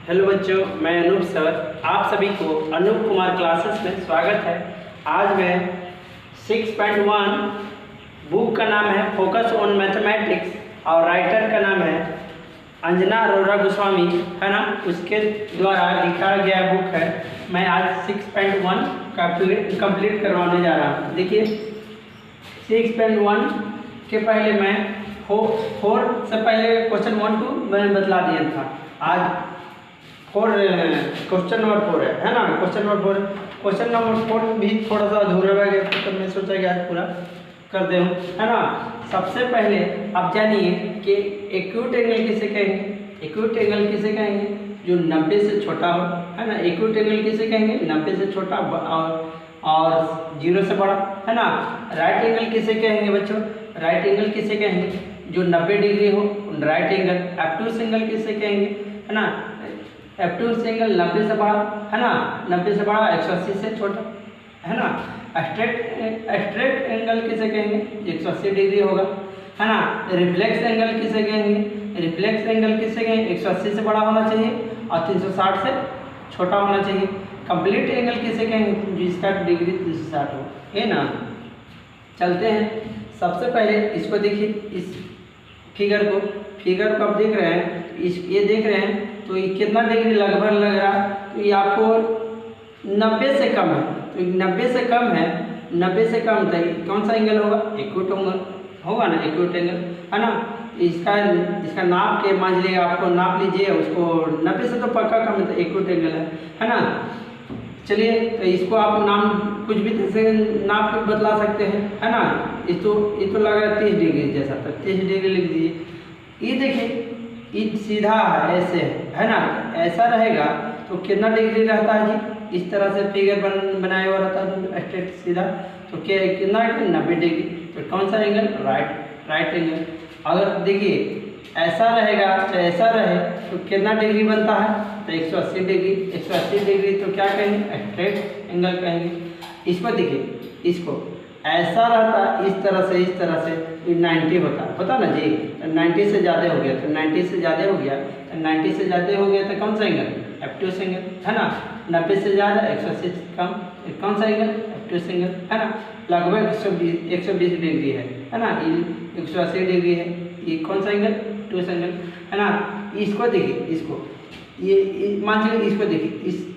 Hello बच्चों, मैं Anoop sir. आप सभी को अनूप कुमार क्लासेस में स्वागत है। आज मैं 6.1 बुक का नाम है फोकस ऑन मैथमेटिक्स और राइटर का नाम है अंजना अरोरा गोस्वामी, है ना, उसके द्वारा लिखा गया बुक है। मैं आज 6.1 का कंप्लीट करवाने जा रहा हूँ। देखिए 6.1 के पहले मैं 4 से पहले क्वेश्चन 1 2 मैंने बतला दिया था। आज क्वेश्चन नंबर 4 है ना। क्वेश्चन नंबर 4 भी थोड़ा सा अधूरा रह गया, तो मैं सोचा कि आज पूरा कर दे, है ना। सबसे पहले आप जानिए कि एक्यूट एंगल किसे कहेंगे। एक्यूट एंगल किसे कहेंगे? जो 90 से छोटा हो, है ना। एक्यूट एंगल किसे कहेंगे? 90 से छोटा और 0 से बड़ा, है ना। राइट एंगल किसे कहेंगे बच्चों? राइट एंगल किसे कहेंगे? जो 90 डिग्री हो, राइट एंगल। एब्ट्यूस एंगल किसे कहेंगे, है ना। एब्ट्यूस एंगल 90 से बड़ा, है ना। 90 से बड़ा 180 से छोटा, है ना। स्ट्रेट एंगल किसे कहेंगे? 180 डिग्री होगा, है ना। रिफ्लेक्स एंगल किसे कहेंगे? रिफ्लेक्स एंगल किसे कहेंगे? 180 से बड़ा होना चाहिए और 360 से छोटा होना चाहिए। कंप्लीट एंगल किसे कहेंगे? जिसका डिग्री 360 हो, है ना। चलते हैं। सबसे पहले इसको देखिए, इस फिगर को आप देख रहे हैं, ये देख रहे हैं, तो ये कितना डिग्री लगभग लग रहा है? तो ये आपको 90 से कम है। तो 90 से कम है, 90 से कम था, कौन सा एंगल होगा? एक्यूट एंगल होगा ना, एक्यूट एंगल, है ना। इसका नाप के मान लीजिए, आपको नाप लीजिए उसको, 90 से तो पक्का कम है, तो एक्यूट एंगल है ना। चलिए, तो इसको आप नाम कुछ भी से नाप के बदला सकते हैं, है ना। ये तो लग रहा है 30 डिग्री जैसा, तो 30 डिग्री लिख दीजिए। ये देखिए, ये सीधा है, ऐसे है ना। ऐसा रहेगा तो कितना डिग्री रहता है जी? इस तरह से फिगर बनाया हुआ रहता है स्ट्रेट सीधा, तो क्या कितना? 90 डिग्री। तो कौन सा एंगल? Right angle. अगर देखिए ऐसा रहेगा, तो ऐसा रहे तो कितना डिग्री बनता है? तो 180 डिग्री। 180 डिग्री तो क्या कहेंगे? स्ट्रेट एंगल कहेंगे। इसको देखिए, इसको ऐसा रहता, इस तरह से 90 होता ना जी। तो 90 से ज़्यादा हो गया, तो 90 से ज़्यादा हो गया, तो 90 से ज़्यादा हो गया तो कौन सा एंगल? एब्ट्यूस एंगल, है ना। 90 से ज़्यादा 180 से कम, कौन सा एंगल? एब्ट्यूस एंगल, है ना। लगभग 120 डिग्री है ना। 180 डिग्री है, ये कौन सा एंगल? एब्ट्यूस एंगल, है ना। इसको देखिए, इसको ये मान चलिए, इसको देखिए,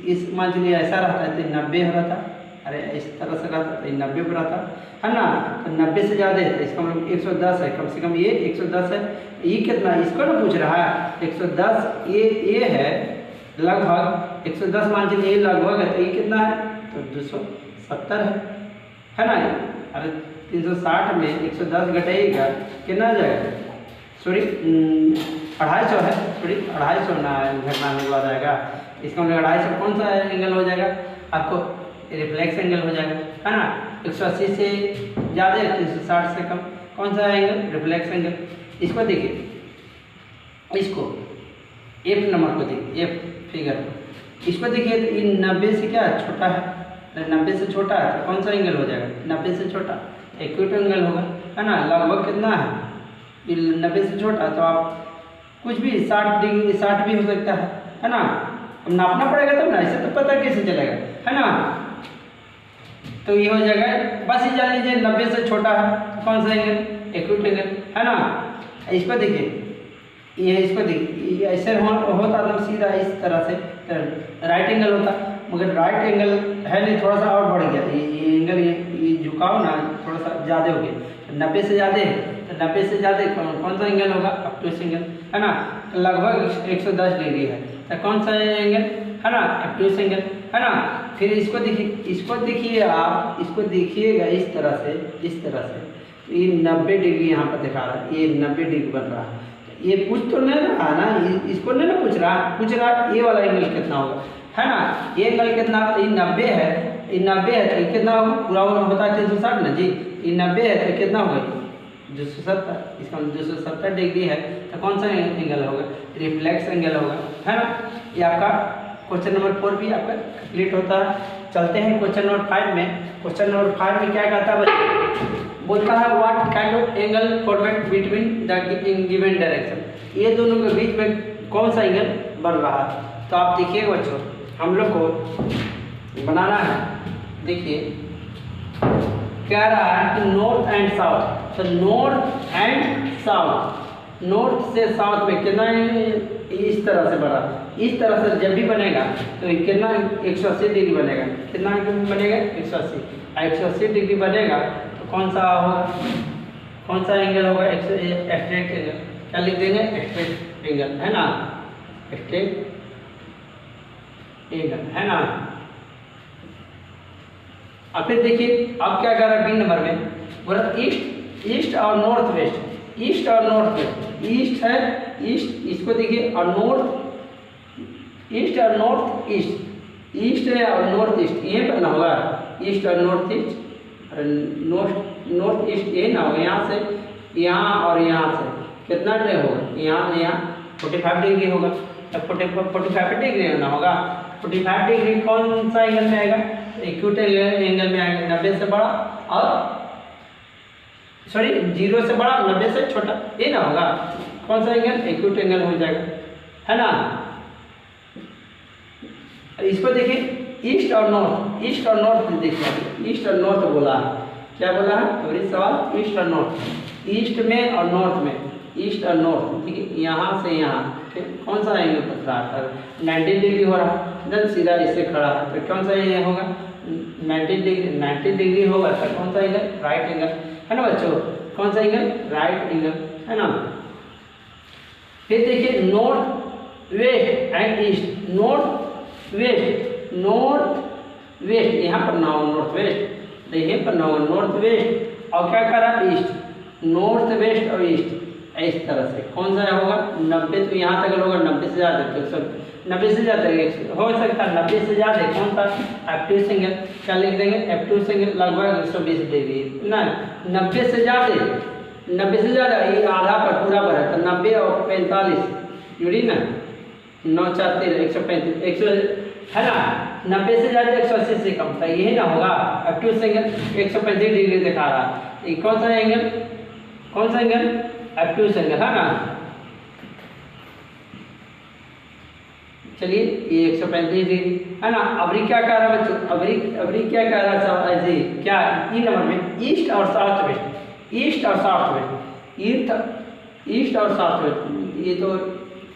इस मान चलिए ऐसा रहता है तो 90 हो रहा था, अरे इस तरह से रहता तो 90 पर आता, है ना। तो 90 से ज़्यादा है, तो इसका मतलब 110 है, कम से कम ये 110 है। ये कितना? इसको ना पूछ रहा है 110, ये है लगभग 110, मान चलिए ये लगभग है, तो ये कितना है? तो 270 है ना। अरे 360 में 110 घटाइएगा, कितना आ जाएगा? सॉरी 250 है, सॉरी 250 ना घटना के बाद आएगा। इसका मतलब 250 कौन सा एंगल हो जाएगा? आपको रिफ्लेक्स एंगल हो जाएगा, है ना। 180 से ज़्यादा, 360 से कम, कौन सा एंगल? Reflex angle. इसको देखिए, इसको F नंबर को देखिए, F फिगर को, इसको देखिए, तो ये 90 से क्या छोटा है? 90 से छोटा है, तो कौन सा एंगल हो जाएगा? 90 से छोटा एक्यूट एंगल होगा, है ना। लगभग कितना है? 90 से छोटा, तो आप कुछ भी 60 डिग्री 60 भी हो सकता है ना। नापना पड़ेगा तब ना, ऐसे तो पता कैसे चलेगा, है ना। तो ये हो जाएगा, बस ये जान लीजिए 90 से छोटा है, कौन सा एंगल? एक्यूट एंगल, है ना। इसको देखिए, ये इसको देखिए, ये ऐसे होता एकदम सीधा इस तरह से, तो राइट एंगल होता, मगर राइट एंगल है नहीं, थोड़ा सा और बढ़ गया ये एंगल, ये झुकाव ना थोड़ा सा ज़्यादा हो गया। 90 से ज़्यादा है, तो 90 से ज़्यादा कौन सा एंगल होगा? एब्ट्यूस एंगल, है ना। तो लगभग 110 डिग्री है, तो कौन सा एंगल? है ना, एब्ट्यूस एंगल, है ना। फिर इसको देखिए आप, इसको देखिएगा इस तरह से, तो ये 90 डिग्री यहाँ पर दिखा रहा है, ये 90 डिग्री बन रहा है। ये पूछ तो नहीं रहा ना, इसको नहीं ना पूछ रहा ये वाला एंगल कितना होगा, है ना। ये एंगल कितना? तो ये 90 है, ये 90 है, तो ये कितना होगा? पूरा होता है 360 ना जी। ये 90 है तो कितना होगा? 270। इसका 270 डिग्री है, तो कौन सा एंगल होगा? रिफ्लेक्स एंगल होगा, है ना। ये आपका क्वेश्चन नंबर 4 भी आपका कंप्लीट होता है। चलते हैं क्वेश्चन नंबर 5 में। क्वेश्चन नंबर 5 में क्या कहता है बच्चों? बोलता है what kind of angle forward between the given direction. ये दोनों के बीच में कौन सा एंगल बढ़ रहा है। तो आप देखिए बच्चों, हम लोग को बनाना है, देखिए कह रहा है कि नॉर्थ एंड साउथ। तो नॉर्थ एंड साउथ, नॉर्थ से साउथ में कितना इस तरह से बढ़ा, इस तरह से जब भी बनेगा तो कितना 180 डिग्री बनेगा। कितना बनेगा 180। 180 डिग्री बनेगा तो कौन सा होगा, कौन सा एंगल होगा, स्ट्रेट एंगल। क्या लिख देंगे, स्ट्रेट एंगल, है ना, स्ट्रेट एंगल, है ना। अब फिर देखिए अब क्या कर रहा है बी नंबर में, बोला ईस्ट और नॉर्थ वेस्ट, ईस्ट और नॉर्थ वेस्ट। ईस्ट है, ईस्ट इसको देखिए, और नॉर्थ, ईस्ट और नॉर्थ ईस्ट, ईस्ट है और नॉर्थ ईस्ट, ये करना होगा। ईस्ट और नॉर्थ ईस्ट, नॉर्थ ईस्ट ये ना होगा, यहाँ से यहाँ और यहाँ से कितना डिग्री होगा, यहाँ यहाँ 45 डिग्री होगा। तब 45 डिग्री होना होगा। 45 डिग्री कौन सा एंगल में आएगा, एक्यूट एंगल में आएगा, 90 से बड़ा और सॉरी 0 से बड़ा 90 से छोटा, ये ना होगा। कौन सा एंगल, एक्यूट एंगल हो जाएगा, है ना। इसको देखिए ईस्ट और नॉर्थ, ईस्ट और नॉर्थ देखिए, ईस्ट और नॉर्थ बोला है, क्या बोला है अभी सवाल, ईस्ट और नॉर्थ, ईस्ट में और नॉर्थ में, ईस्ट और नॉर्थ, ठीक है। यहाँ से यहाँ कौन सा एंगल पकड़ा है, 90 डिग्री हो रहा है, जब सीधा इससे खड़ा है तो कौन सा ये होगा 90 डिग्री होगा। तो कौन सा एंगल, राइट एंगल, है ना बच्चों, कौन सा एंगल, राइट एंगल, है ना। फिर देखिए north west and east, north west, north west, यहाँ पर ना हो नॉर्थ वेस्ट, देखिए पर ना हो नॉर्थ वेस्ट, और क्या करा ईस्ट, नॉर्थ वेस्ट और ईस्ट, इस तरह से कौन सा होगा 90। तो यहाँ तक होगा 90 से ज़्यादा, तो 90 से ज़्यादा हो सकता है, 90 से ज़्यादा कौन सा F2 एंगल, क्या लिख देंगे F2 एंगल लगभग 120 डिग्री ना, 90 से ज़्यादा, 90 से ज़्यादा ये आधा पर पूरा पर है, तो 90 और 45 जुड़ी ना, 9 4 13 135 100, है ना। 90 से ज़्यादा 180 से कम, तो यही ना होगा F2 एंगल 135 डिग्री दिखा रहा है। ये कौन सा एंगल, कौन सा एंगल, F2 एंगल, है ना। चलिए ये 135 डिग्री, है ना। अभी क्या कह रहा है बच्चों, अभी क्या कह रहा है ऐसे क्या, ई नंबर में ईस्ट और साउथ वेस्ट, ईस्ट और साउथ वेस्ट, ईस्ट और साउथ वेस्ट,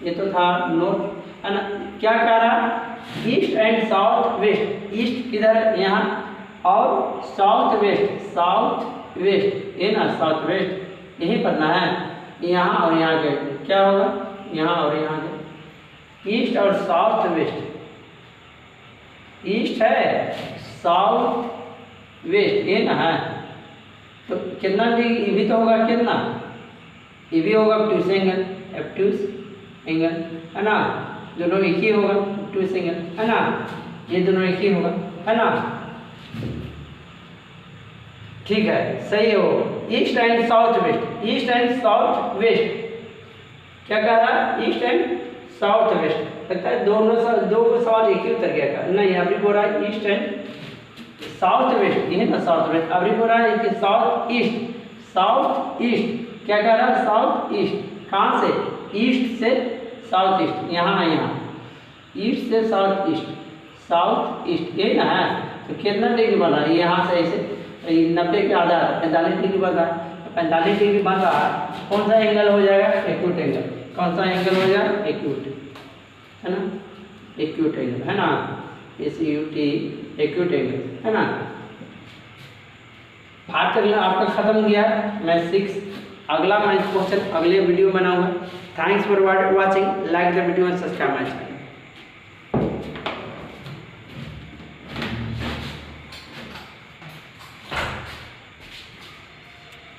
ये तो था नॉर्थ, है ना। क्या कह रहा, east and south west, east किधर है यहाँ, और साउथ वेस्ट, साउथ वेस्ट, ये ना साउथ वेस्ट, यही पढ़ना है। यहाँ और यहाँ के क्या होगा, यहाँ और यहाँ के, ईस्ट और साउथ वेस्ट, ईस्ट है साउथ वेस्ट, ये ना है। तो कितना डिग्री, ये भी तो होगा कितना, ये भी होगा F2 एंगल, F2 एंगल, है ना। दोनों एक ही होगा F2 एंगल, है ना, ये दोनों एक ही होगा, है ना। ठीक है, सही हो। East and south west, east and south west, क्या कह रहा है, ईस्ट एंड साउथ वेस्ट। लगता है दो सवाल एक ही उत्तर गया था, नहीं अभी बोल रहा है ईस्ट एंड साउथ वेस्ट, ये ना साउथ वेस्ट। अभी बोल रहा है कि साउथ ईस्ट, साउथ ईस्ट, क्या कह रहा है साउथ ईस्ट, कहाँ से, ईस्ट से साउथ ईस्ट, यहाँ यहाँ ईस्ट से साउथ ईस्ट, साउथ ईस्ट, ये ना है। तो कितना डिग्री बना है, यहाँ से ऐसे 90 के आधा 45 डिग्री बन रहा है, 45 डिग्री बन रहा है, कौन सा एंगल हो जाएगा, एक्यूट एंगल। कौन सा एंगल हो जाएगा, एक्यूट, है ना, एक्यूट एंगल, है ना, ACUT, एक्यूट एंगल, है ना। पार्ट अगला आपका खत्म हो गया। मैं 6 अगला मैं क्वेश्चन अगले वीडियो बनाऊंगा। Thanks for watching, like the video and subscribe my channel.